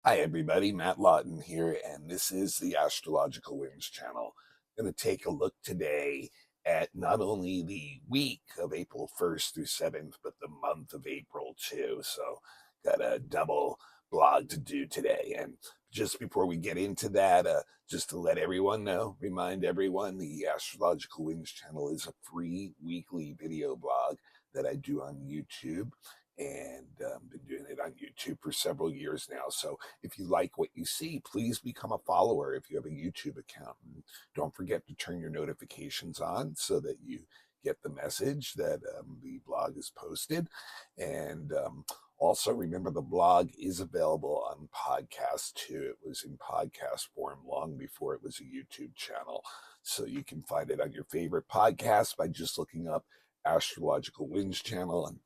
Hi everybody, Matt Lawton here, and this is the Astrological Winds channel. I'm going to take a look today at not only the week of April 1st through 7th, but the month of April too. So got a double blog to do today. And just before we get into that, just to let everyone know, remind everyone, the Astrological Winds channel is a free weekly video blog that I do on YouTube, and been doing it on YouTube for several years now. So if you like what you see, please become a follower if you have a YouTube account. And don't forget to turn your notifications on so that you get the message that the blog is posted. And also remember, the blog is available on podcast too. It was in podcast form long before it was a YouTube channel. So you can find it on your favorite podcast by just looking up Astrological Winds channel, and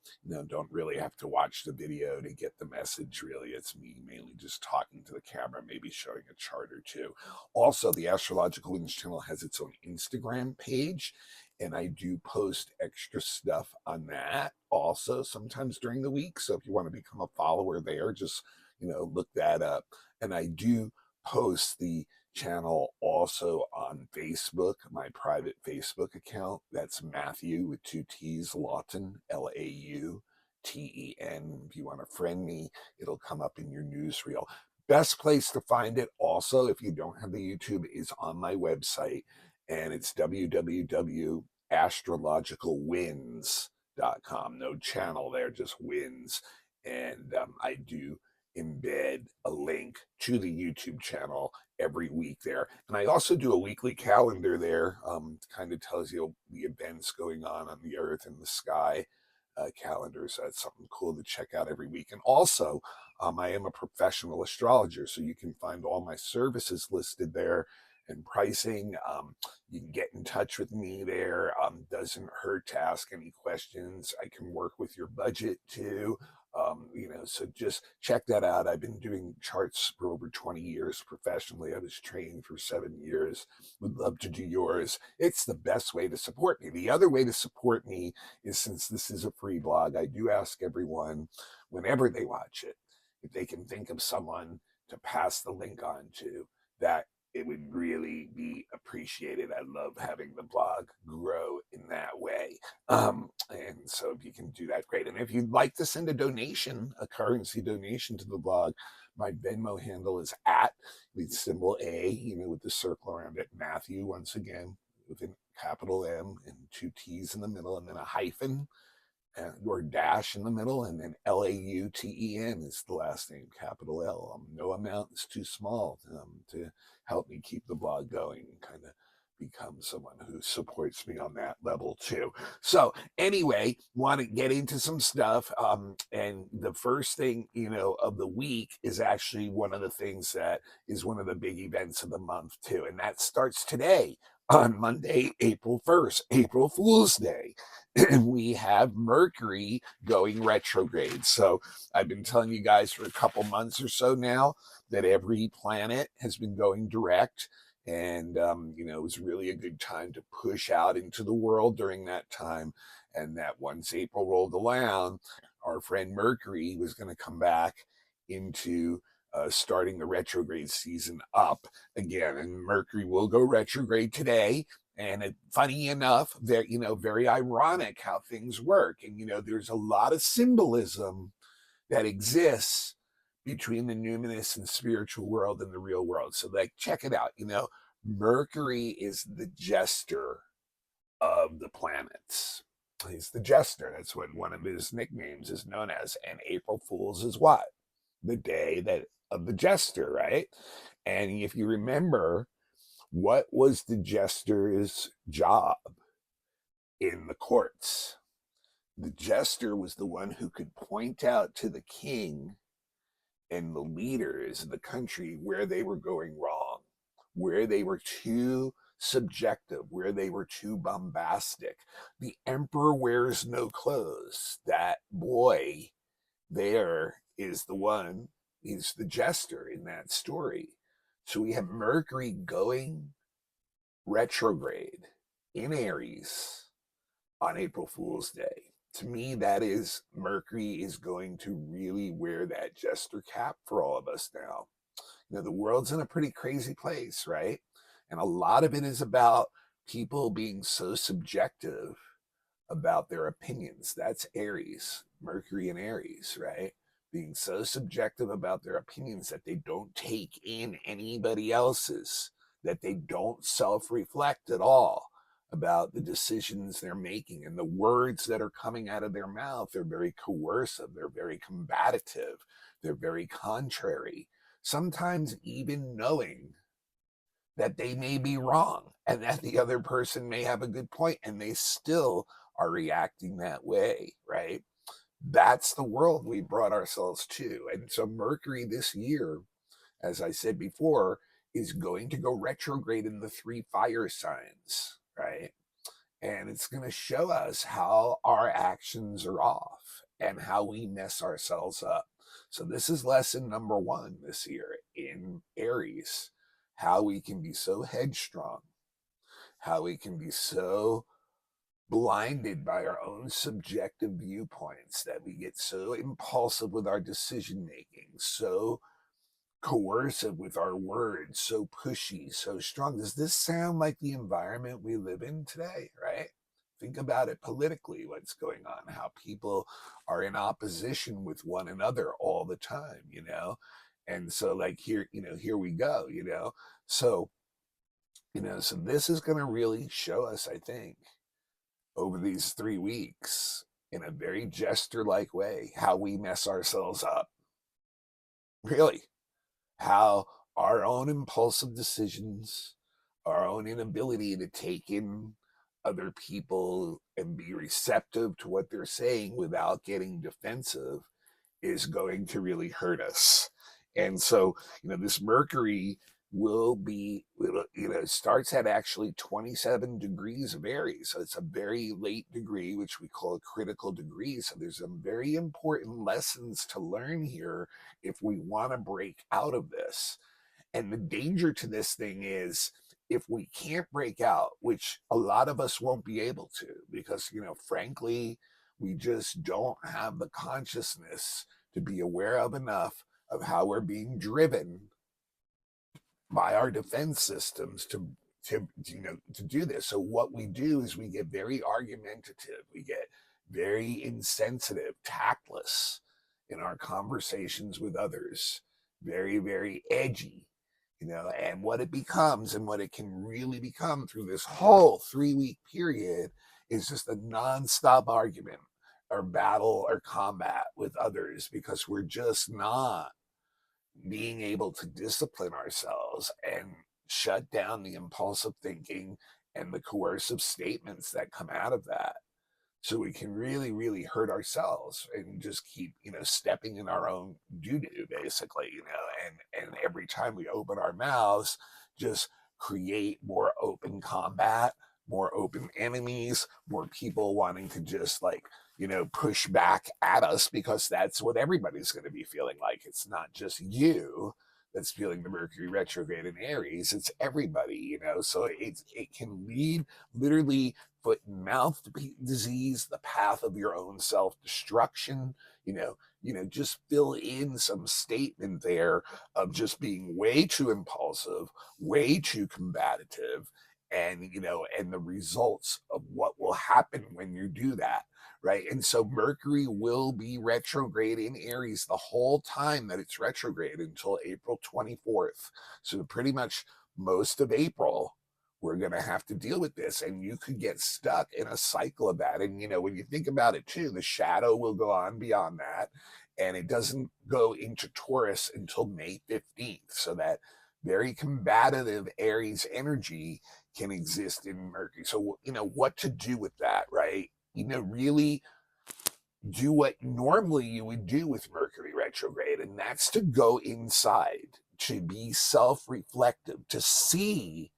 don't really have to watch the video to get the message. Really, it's me mainly just talking to the camera, maybe showing a chart or two. Also, the Astrological Winds channel has its own Instagram page, and I do post extra stuff on that also sometimes during the week. So if you want to become a follower there, just look that up. And I do post the channel also on Facebook, my private Facebook account. That's Matthew with two T's, Lawton, Lauten. If you want to friend me, it'll come up in your newsreel. Best place to find it also, if you don't have the YouTube, is on my website, and it's www.astrologicalwinds.com. No channel there, just wins. And I do embed a link to the YouTube channel every week there. And I also do a weekly calendar there. Kind of tells you the events going on the earth and the sky calendar. So that's something cool to check out every week. And also, I am a professional astrologer, so you can find all my services listed there and pricing. You can get in touch with me there. Doesn't hurt to ask any questions. I can work with your budget too. So just check that out. I've been doing charts for over 20 years professionally. I was trained for 7 years. Would love to do yours. It's the best way to support me. The other way to support me is, since this is a free blog, I do ask everyone, whenever they watch it, if they can think of someone to pass the link on to, that it would really be appreciated. I love having the blog grow in that way. And so if you can do that, great. And if you'd like to send a donation, a currency donation to the blog, my Venmo handle is at the symbol A, with the circle around it, Matthew, once again, with a capital M and two T's in the middle, and then a hyphen or dash in the middle, and then Lauten is the last name, capital L. No amount is too small to help me keep the blog going and kind of become someone who supports me on that level too. So anyway, want to get into some stuff. And the first thing, of the week is actually one of the things that is one of the big events of the month too. And that starts today on Monday, April 1st, April Fool's Day. And we have Mercury going retrograde. So I've been telling you guys for a couple months or so now that every planet has been going direct. And, it was really a good time to push out into the world during that time. And that once April rolled around, our friend Mercury was going to come back into starting the retrograde season up again. And Mercury will go retrograde today. And funny enough, very ironic how things work. And, there's a lot of symbolism that exists between the numinous and spiritual world and the real world. So, check it out. Mercury is the jester of the planets. He's the jester. That's what one of his nicknames is known as. And April Fool's is what? The day of the jester, right? And if you remember, what was the jester's job in the courts? The jester was the one who could point out to the king and the leaders of the country where they were going wrong, where they were too subjective, where they were too bombastic. The emperor wears no clothes. That boy there is the one, he's the jester in that story. So we have Mercury going retrograde in Aries on April Fool's Day. To me, that is Mercury is going to really wear that jester cap for all of us now. The world's in a pretty crazy place, right? And a lot of it is about people being so subjective about their opinions. That's Aries, Mercury and Aries, right? Being so subjective about their opinions that they don't take in anybody else's, that they don't self reflect at all about the decisions they're making and the words that are coming out of their mouth. They're very coercive, they're very combative, they're very contrary, sometimes even knowing that they may be wrong and that the other person may have a good point, and they still are reacting that way, right? That's the world we brought ourselves to. And so Mercury this year, as I said before, is going to go retrograde in the 3 fire signs, right? And it's going to show us how our actions are off and how we mess ourselves up. So this is lesson number 1 this year in Aries: how we can be so headstrong, how we can be so blinded by our own subjective viewpoints that we get so impulsive with our decision making, so coercive with our words, so pushy, so strong. Does this sound like the environment we live in today, right? Think about it politically, what's going on, how people are in opposition with one another all the time, And so like here we go, So, so this is going to really show us, I think, over these 3 weeks in a very jester-like way, how we mess ourselves up. Really, how our own impulsive decisions, our own inability to take in other people and be receptive to what they're saying without getting defensive is going to really hurt us. And so, this Mercury will be, starts at actually 27 degrees of Aries. So it's a very late degree, which we call a critical degree. So there's some very important lessons to learn here if we want to break out of this. And the danger to this thing is, if we can't break out, which a lot of us won't be able to, because, frankly, we just don't have the consciousness to be aware of enough of how we're being driven by our defense systems to do this. So what we do is we get very argumentative, we get very insensitive, tactless in our conversations with others, very, very edgy, and what it becomes and what it can really become through this whole 3-week period is just a nonstop argument or battle or combat with others, because we're just not being able to discipline ourselves and shut down the impulsive thinking and the coercive statements that come out of that. So we can really, really hurt ourselves and just keep, stepping in our own doo-doo, basically, and every time we open our mouths, just create more open combat, more open enemies, more people wanting to just push back at us, because that's what everybody's going to be feeling like. It's not just you that's feeling the Mercury retrograde in Aries, it's everybody, so it can lead literally foot and mouth disease, the path of your own self-destruction. Just fill in some statement there of just being way too impulsive, way too combative, and the results of what will happen when you do that, right? And so Mercury will be retrograde in Aries the whole time that it's retrograde, until April 24th. So pretty much most of April, we're going to have to deal with this, and you could get stuck in a cycle of that. And when you think about it too, the shadow will go on beyond that, and it doesn't go into Taurus until May 15th. So that very combative Aries energy can exist in Mercury. So what to do with that, right? Really do what normally you would do with Mercury retrograde, and that's to go inside, to be self-reflective, to see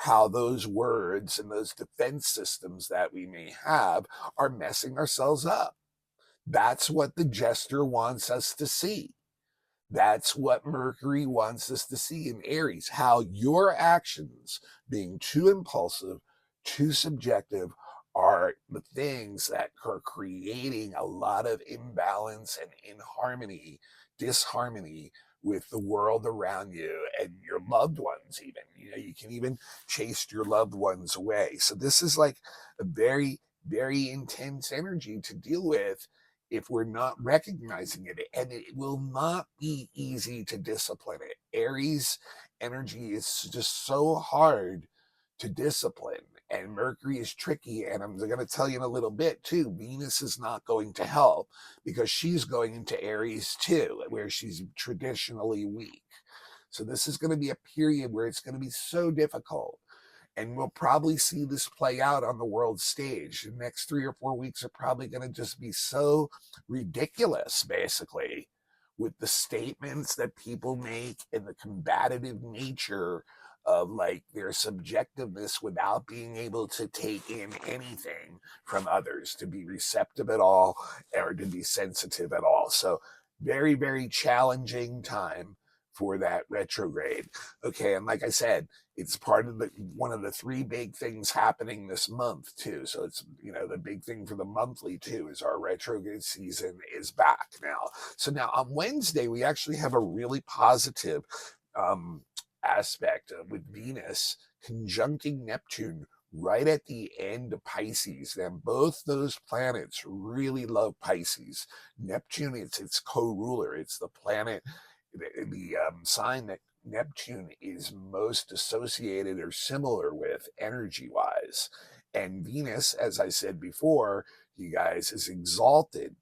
how those words and those defense systems that we may have are messing ourselves up. That's what the jester wants us to see. That's what Mercury wants us to see in Aries, how your actions, being too impulsive, too subjective, are the things that are creating a lot of imbalance and inharmony, disharmony with the world around you and your loved ones. Even, you can even chase your loved ones away. So this is like a very, very intense energy to deal with if we're not recognizing it, and it will not be easy to discipline it. Aries energy is just so hard to discipline, and Mercury is tricky. And I'm going to tell you in a little bit too, Venus is not going to help because she's going into Aries too, where she's traditionally weak. So this is going to be a period where it's going to be so difficult, and we'll probably see this play out on the world stage. The next 3 or 4 weeks are probably going to just be so ridiculous, basically, with the statements that people make and the combative nature of like their subjectiveness without being able to take in anything from others, to be receptive at all or to be sensitive at all. So very, very challenging time for that retrograde. Okay, and like I said, it's part of the one of the three big things happening this month too. So it's, the big thing for the monthly too is our retrograde season is back now. So now on Wednesday we actually have a really positive aspect with Venus conjuncting Neptune right at the end of Pisces. And both those planets really love Pisces. Neptune, it's its co-ruler. It's the planet, the sign that Neptune is most associated or similar with energy wise. And Venus, as I said before, you guys, is exalted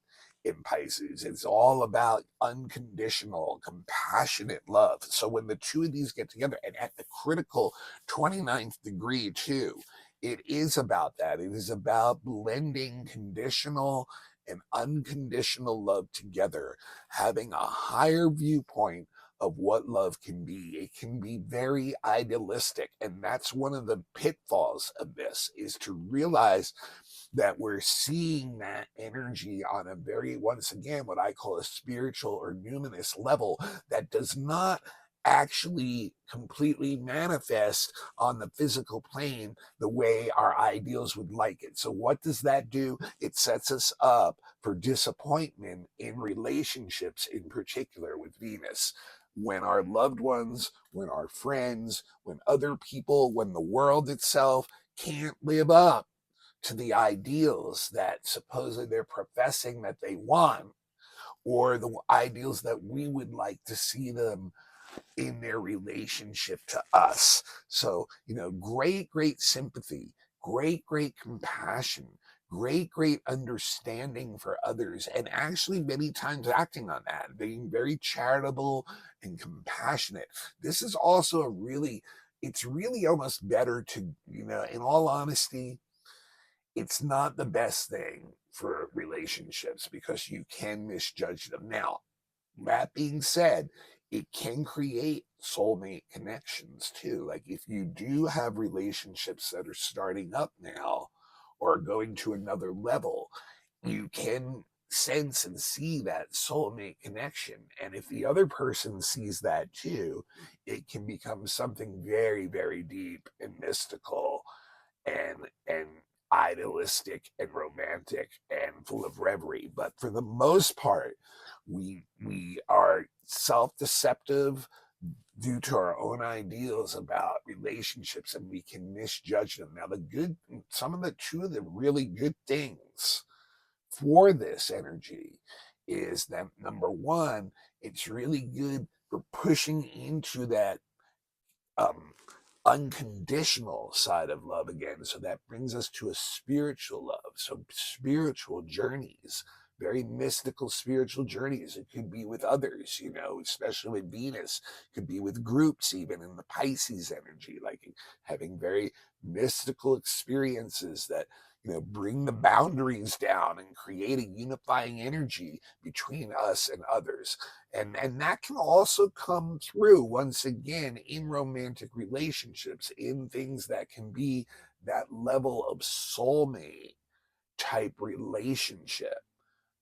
in Pisces. It's all about unconditional, compassionate love. So when the two of these get together, and at the critical 29th degree too, it is about that. It is about blending conditional and unconditional love together, having a higher viewpoint of what love can be. It can be very idealistic, and that's one of the pitfalls of this, is to realize that we're seeing that energy on a very, once again, what I call a spiritual or numinous level that does not actually completely manifest on the physical plane the way our ideals would like it. So what does that do? It sets us up for disappointment in relationships, in particular with Venus. When our loved ones, when our friends, when other people, when the world itself can't live up to the ideals that supposedly they're professing that they want, or the ideals that we would like to see them in their relationship to us. So, great, great sympathy, great, great compassion, great, great understanding for others, and actually many times acting on that, being very charitable and compassionate. This is also it's really almost better to, in all honesty, it's not the best thing for relationships because you can misjudge them. Now, that being said, it can create soulmate connections too. Like if you do have relationships that are starting up now or going to another level, you can sense and see that soulmate connection. And if the other person sees that too, it can become something very, very deep and mystical and idealistic and romantic and full of reverie. But for the most part, we are self-deceptive due to our own ideals about relationships, and we can misjudge them. Now, two of the really good things for this energy is that, number one, it's really good for pushing into that um, unconditional side of love again. So that brings us to a spiritual love. So spiritual journeys, very mystical spiritual journeys. It could be with others, especially with Venus, it could be with groups, even in the Pisces energy, like having very mystical experiences that, bring the boundaries down and create a unifying energy between us and others. And that can also come through, once again, in romantic relationships, in things that can be that level of soulmate type relationship.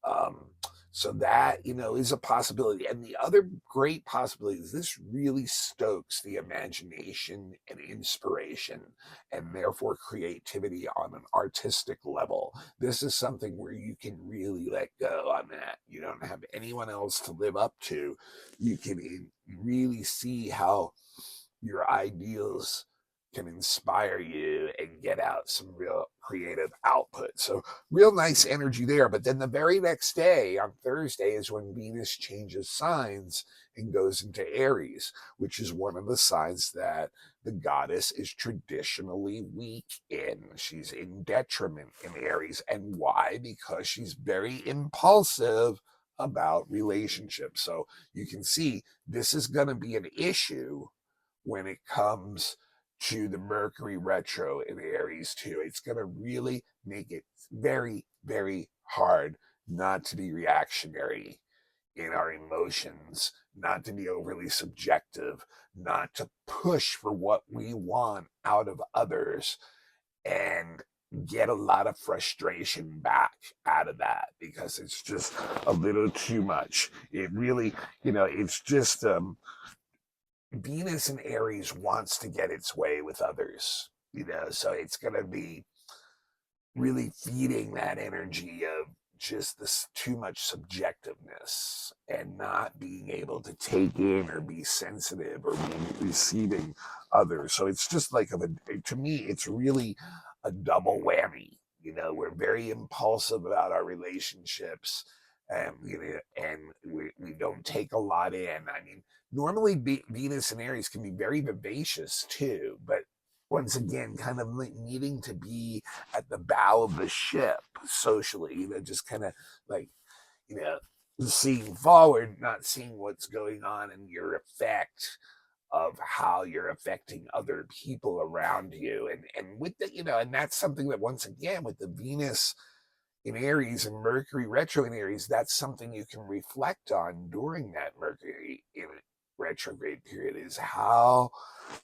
Um, So that, is a possibility. And the other great possibility is this really stokes the imagination and inspiration and therefore creativity on an artistic level. This is something where you can really let go on that. You don't have anyone else to live up to. You can really see how your ideals can inspire you and get out some real creative output. So real nice energy there. But then the very next day, on Thursday, is when Venus changes signs and goes into Aries, which is one of the signs that the goddess is traditionally weak in. She's in detriment in Aries. And why? Because she's very impulsive about relationships. So you can see this is going to be an issue when it comes to the Mercury retro in Aries too. It's going to really make it very, very hard not to be reactionary in our emotions, not to be overly subjective, not to push for what we want out of others, and get a lot of frustration back out of that because it's just a little too much. It really, it's just Venus in Aries wants to get its way with others, so it's going to be really feeding that energy of just this too much subjectiveness and not being able to take in or be sensitive or be receiving others. So it's just like to me, it's really a double whammy. We're very impulsive about our relationships, and we don't take a lot in. I mean, normally Venus and Aries can be very vivacious too, but once again, kind of needing to be at the bow of the ship socially, just kind of like, you know, seeing forward, not seeing what's going on and your effect of how you're affecting other people around you. And with the, and that's something that once again with the Venus in Aries and Mercury retro in Aries, that's something you can reflect on during that Mercury in retrograde period is how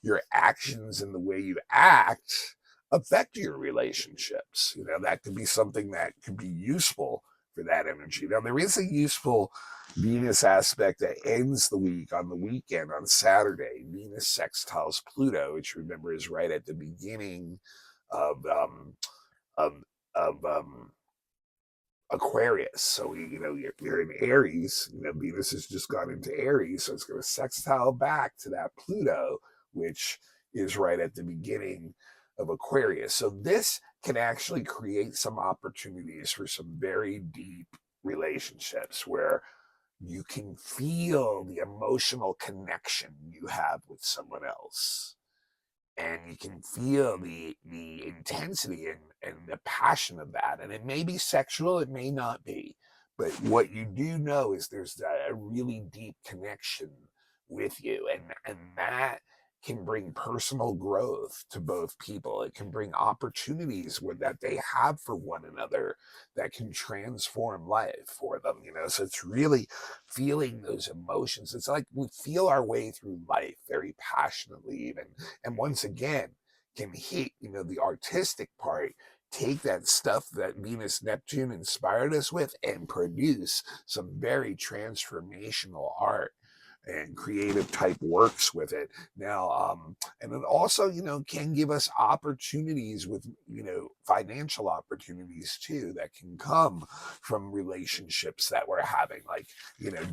your actions and the way you act affect your relationships. That could be something that could be useful for that energy. Now, there is a useful Venus aspect that ends the week on the weekend on Saturday. Venus sextiles Pluto, which remember is right at the beginning of of of Aquarius. So you're in Aries. Venus has just gone into Aries, so it's going to sextile back to that Pluto, which is right at the beginning of Aquarius. So this can actually create some opportunities for some very deep relationships where you can feel the emotional connection you have with someone else, and you can feel the intensity and the passion of that. And it may be sexual, it may not be, but what you do know is there's a really deep connection with you, and that can bring personal growth to both people. It can bring opportunities that they have for one another that can transform life for them. So it's really feeling those emotions. It's like we feel our way through life very passionately, even, and once again can hit the artistic part, take that stuff that Venus Neptune inspired us with and produce some very transformational art and creative type works with it. Now, and it also, can give us opportunities with, financial opportunities too that can come from relationships that we're having, like,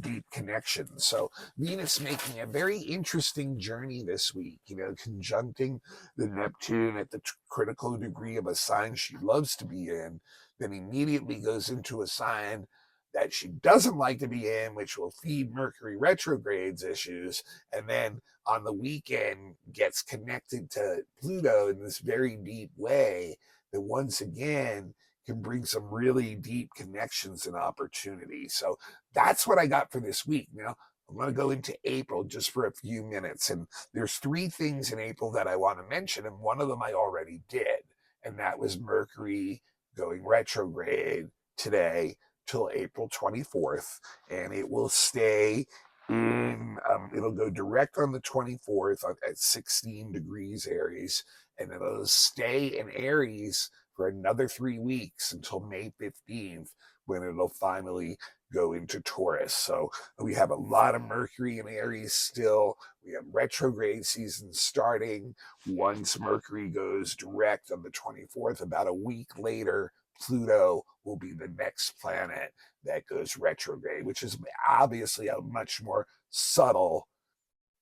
deep connections. So Venus making a very interesting journey this week, conjuncting the Neptune at the critical degree of a sign she loves to be in, then immediately goes into a sign that she doesn't like to be in, which will feed Mercury retrogrades issues, and then on the weekend gets connected to Pluto in this very deep way that once again can bring some really deep connections and opportunities. So that's what I got for this week. Now, I'm going to go into April just for a few minutes, and there's 3 things in April that I want to mention, and one of them I already did, and that was Mercury going retrograde today till April 24th, and it will stay in, it'll go direct on the 24th at 16 degrees Aries, and it'll stay in Aries for another 3 weeks until May 15th, when it'll finally go into Taurus. So we have a lot of Mercury in Aries still. We have retrograde season starting. Once Mercury goes direct on the 24th, about a week later, Pluto will be the next planet that goes retrograde, which is obviously a much more subtle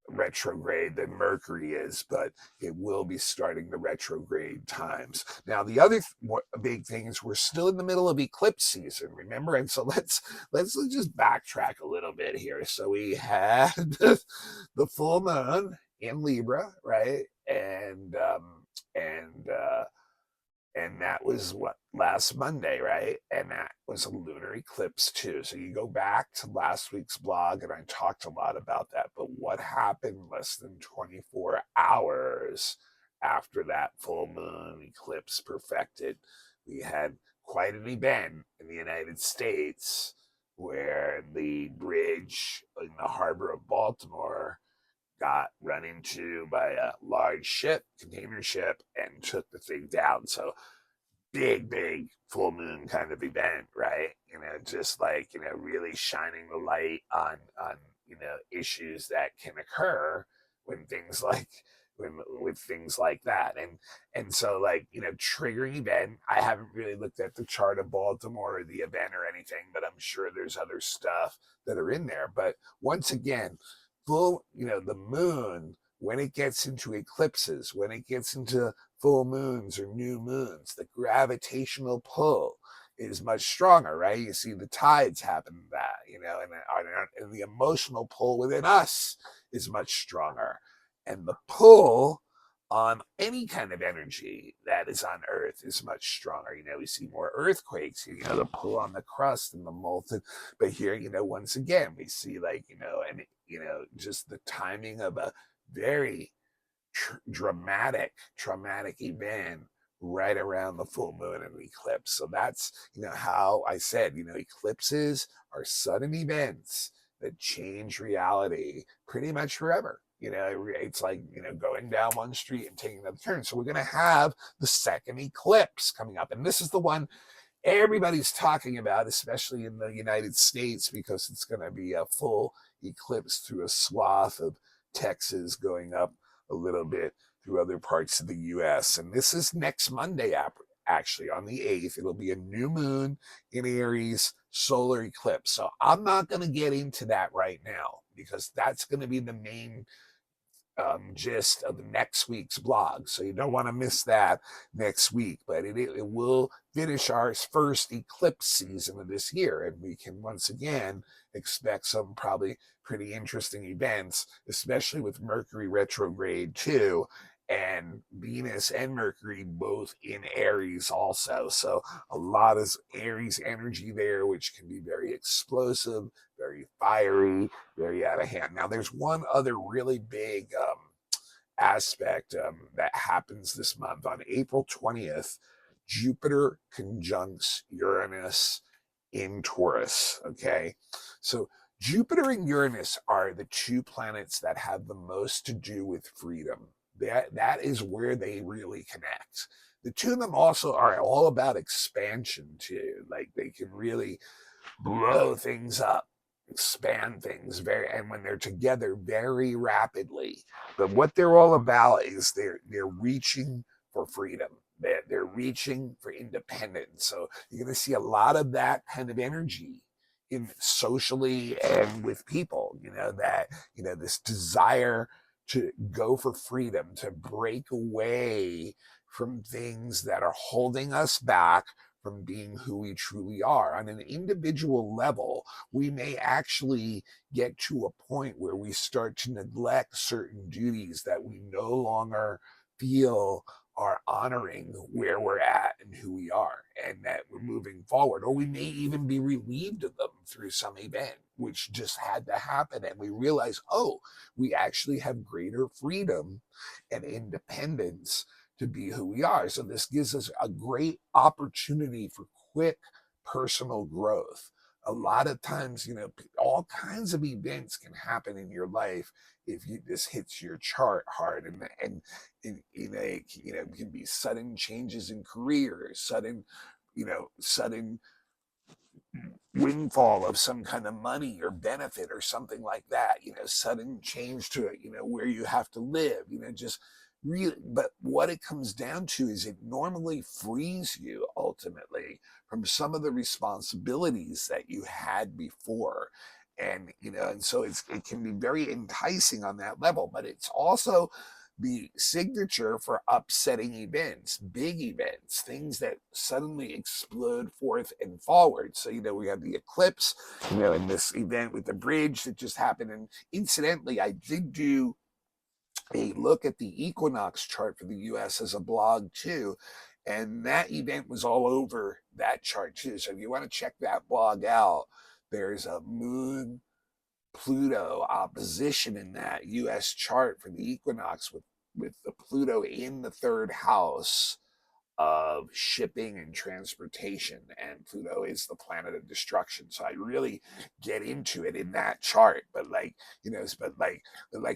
retrograde than Mercury is, but it will be starting the retrograde times. Now, the other big thing is we're still in the middle of eclipse season, remember? And so let's just backtrack a little bit here. So we had the full moon in Libra, right? And that was what, last Monday, right? And that was a lunar eclipse too. So you go back to last week's blog, and I talked a lot about that. But what happened less than 24 hours after that full moon eclipse perfected? We had quite an event in the United States where the bridge in the harbor of Baltimore got run into by a large ship, container ship, and took the thing down. So big full moon kind of event, right? Just like, really shining the light on issues that can occur when things like when with things like that. And so, like, triggering event. I haven't really looked at the chart of Baltimore or the event or anything, but I'm sure there's other stuff that are in there. But once again, the moon, when it gets into eclipses, when it gets into full moons or new moons, the gravitational pull is much stronger, right? You see the tides happen to that, and the emotional pull within us is much stronger. And the pull on any kind of energy that is on Earth is much stronger. We see more earthquakes, the pull on the crust and the molten. But here, once again, we see just the timing of a very traumatic event right around the full moon and eclipse. So that's, how I said, eclipses are sudden events that change reality pretty much forever. It's like, going down one street and taking another turn. So we're going to have the second eclipse coming up. And this is the one everybody's talking about, especially in the United States, because it's going to be a full eclipse through a swath of Texas, going up a little bit through other parts of the US. And this is next Monday, actually, on the 8th. It'll be a new moon in Aries solar eclipse. So I'm not going to get into that right now, because that's going to be the main gist of next week's blog. So you don't want to miss that next week. But it will finish our first eclipse season of this year. And we can once again expect some probably pretty interesting events, especially with Mercury retrograde too, and Venus and Mercury both in Aries also. So a lot of Aries energy there, which can be very explosive, very fiery, very out of hand. Now, there's one other really big aspect that happens this month. On April 20th, Jupiter conjuncts Uranus in Taurus. Okay. So Jupiter and Uranus are the two planets that have the most to do with freedom. That is where they really connect. The two of them also are all about expansion too. Like, they can really blow things up, expand things and when they're together, very rapidly. But what they're all about is they're reaching for freedom. They're reaching for independence. So you're going to see a lot of that kind of energy in socially and with people, this desire to go for freedom, to break away from things that are holding us back from being who we truly are. On an individual level, we may actually get to a point where we start to neglect certain duties that we no longer feel are honoring where we're at and who we are, and that we're moving forward. Or we may even be relieved of them through some event, which just had to happen. And we realize, oh, we actually have greater freedom and independence to be who we are. So this gives us a great opportunity for quick personal growth. a lot of times, all kinds of events can happen in your life if this hits your chart hard, and it can be sudden changes in career, sudden windfall of some kind of money or benefit or something like that, sudden change to it, where you have to live, just really. But what it comes down to is it normally frees you ultimately from some of the responsibilities that you had before. And so it can be very enticing on that level, but it's also the signature for upsetting events, big events, things that suddenly explode forth and forward. So, we have the eclipse, in this event with the bridge that just happened. And incidentally, I did do a look at the equinox chart for the US as a blog too. And that event was all over that chart too. So if you want to check that blog out, there's a moon Pluto opposition in that US chart for the equinox with the Pluto in the third house of shipping and transportation, and Pluto is the planet of destruction. So I really get into it in that chart. But like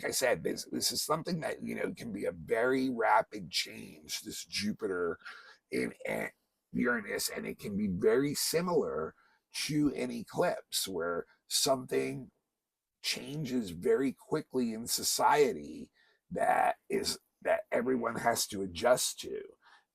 I said, this is something that can be a very rapid change. This Jupiter in Uranus, and it can be very similar to an eclipse where something changes very quickly in society that everyone has to adjust to,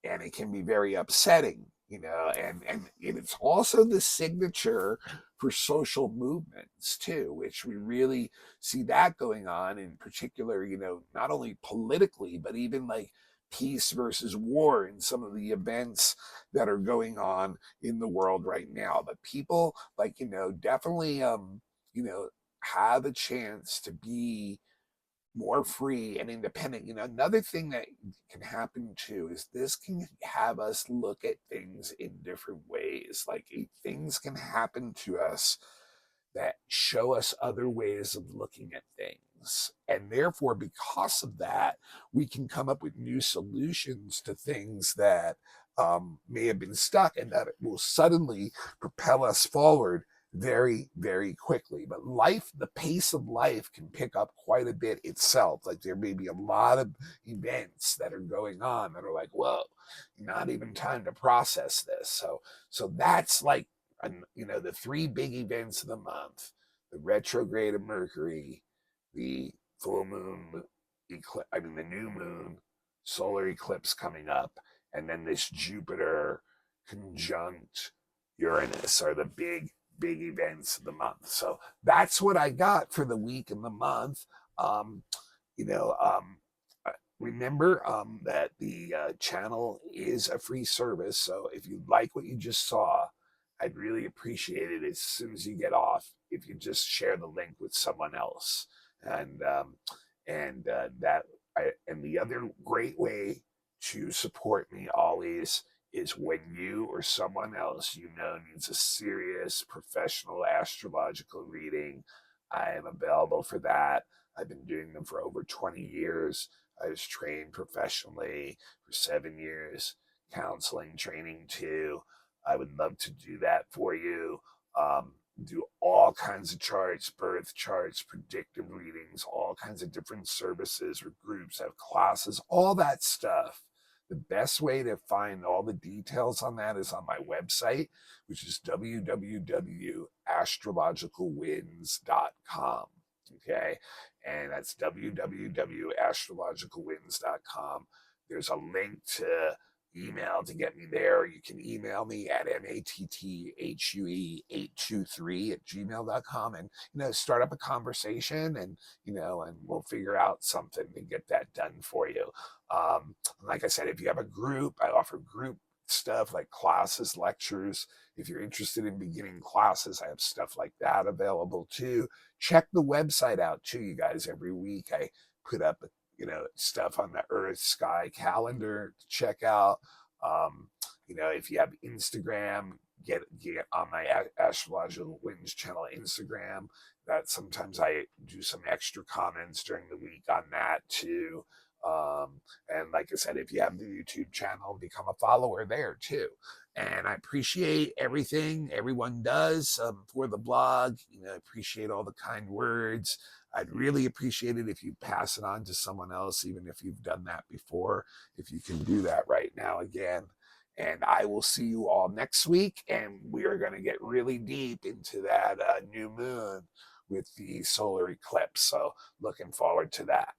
and it can be very upsetting, and it's also the signature for social movements too, which we really see that going on in particular, not only politically but even like peace versus war in some of the events that are going on in the world right now. But people definitely you know have a chance to be more free and independent. Another thing that can happen too is this can have us look at things in different ways. Like things can happen to us that show us other ways of looking at things. And therefore, because of that, we can come up with new solutions to things that may have been stuck, and that it will suddenly propel us forward very, very quickly. But life, the pace of life can pick up quite a bit itself. Like there may be a lot of events that are going on that are like, whoa, not even time to process this. So that's like, the three big events of the month: the retrograde of Mercury, the full moon eclipse, the new moon solar eclipse coming up, and then this Jupiter conjunct Uranus are the big events of the month. So that's what I got for the week and the month. Um, you know, um, Remember that the channel is a free service. So if you like what you just saw, I'd really appreciate it as soon as you get off if you just share the link with someone else. And and the other great way to support me always is when you or someone else needs a serious professional astrological reading. I am available for that. I've been doing them for over 20 years. I was trained professionally for 7 years, counseling training too. I would love to do that for you. Do all kinds of charts, birth charts, predictive readings, all kinds of different services or groups, have classes, all that stuff. The best way to find all the details on that is on my website, which is www.astrologicalwinds.com. Okay. And that's www.astrologicalwinds.com. There's a link to email to get me there. You can email me at matthe823@gmail.com and start up a conversation, and and we'll figure out something to get that done for you. Like I said, if you have a group, I offer group stuff like classes, lectures. If you're interested in beginning classes, I have stuff like that available too. Check the website out too, you guys. Every week I put up stuff on the Earth Sky calendar to check out. If you have Instagram, get on my Astrological Winds channel Instagram. That sometimes I do some extra comments during the week on that too. And like I said, if you have the YouTube channel, become a follower there too. And I appreciate everything everyone does for the blog. I appreciate all the kind words. I'd really appreciate it if you pass it on to someone else, even if you've done that before, if you can do that right now again. And I will see you all next week. And we are going to get really deep into that new moon with the solar eclipse. So looking forward to that.